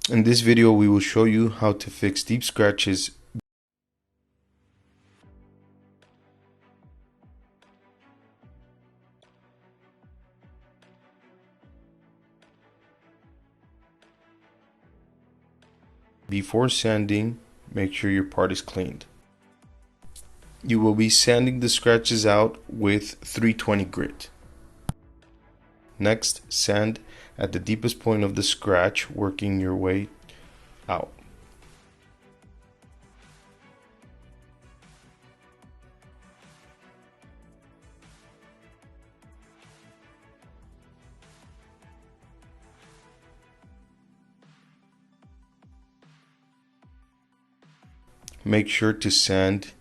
In this video, we will show you how to fix deep scratches before sanding. Make sure your part is cleaned. You will be sanding the scratches out with 320 grit. Next, sand at the deepest point of the scratch, working your way out. Make sure to sand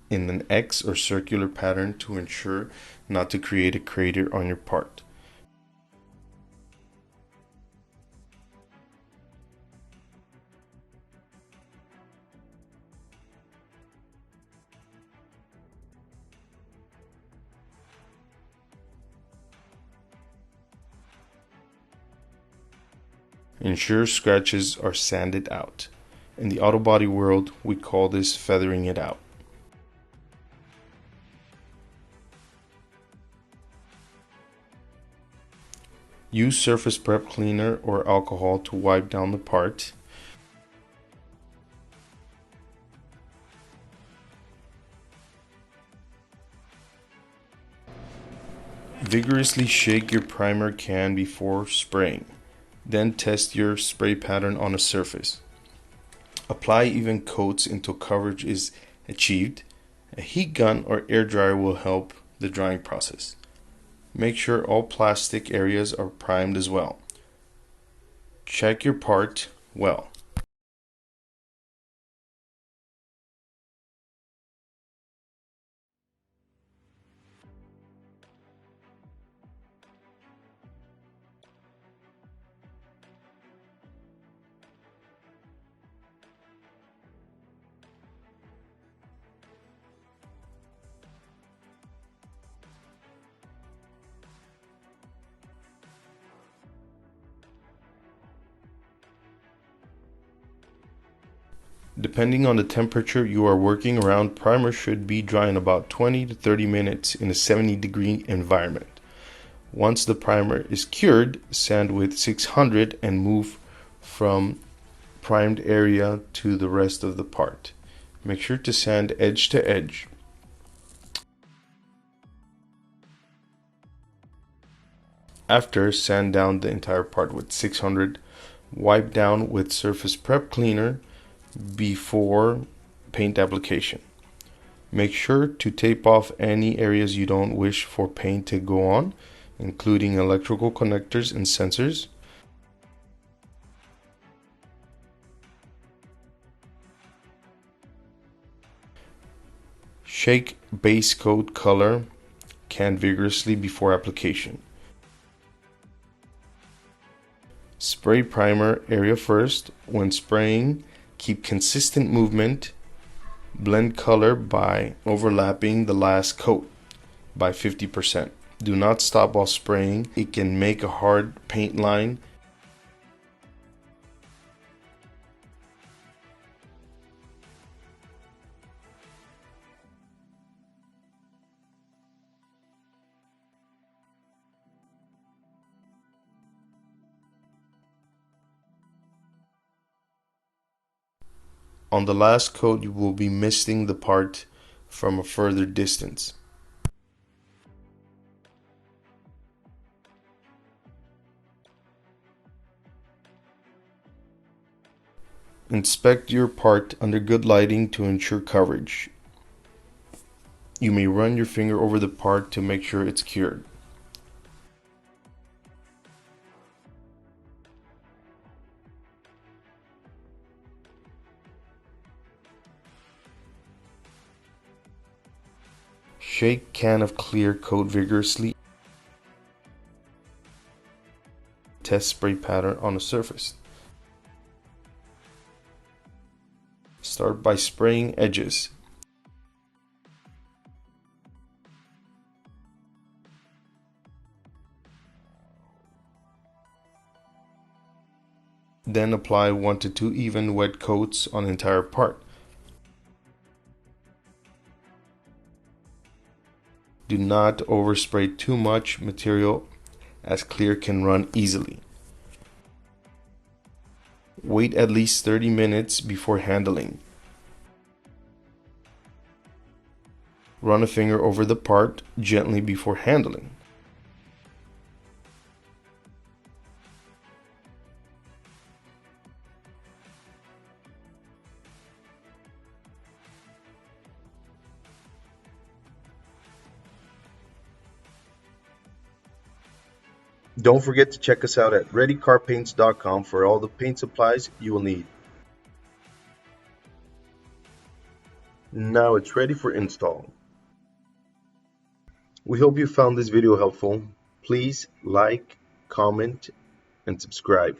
in an X or circular pattern to ensure not to create a crater on your part. Ensure scratches are sanded out. In the auto body world, we call this feathering it out. Use surface prep cleaner or alcohol to wipe down the part. Vigorously shake your primer can before spraying. Then test your spray pattern on a surface. Apply even coats until coverage is achieved. A heat gun or air dryer will help the drying process. Make sure all plastic areas are primed as well. Check your part well. Depending on the temperature you are working around, primer should be dry in about 20 to 30 minutes in a 70-degree environment. Once the primer is cured, sand with 600 and move from primed area to the rest of the part. Make sure to sand edge to edge. After, sand down the entire part with 600. Wipe down with surface prep cleaner before paint application. Make sure to tape off any areas you don't wish for paint to go on, including electrical connectors and sensors. Shake base coat color can vigorously before application. Spray primer area first. When spraying, keep consistent movement. Blend color by overlapping the last coat by 50%. Do not stop while spraying. It can make a hard paint line. On the last coat, you will be misting the part from a further distance. Inspect your part under good lighting to ensure coverage. You may run your finger over the part to make sure it's cured. Shake can of clear coat vigorously. Test spray pattern on the surface. Start by spraying edges. Then apply 1 to 2 even wet coats on the entire part. Do not overspray too much material as clear can run easily. Wait at least 30 minutes before handling. Run a finger over the part gently before handling. Don't forget to check us out at readycarpaints.com for all the paint supplies you will need. Now it's ready for install. We hope you found this video helpful. Please like, comment, and subscribe.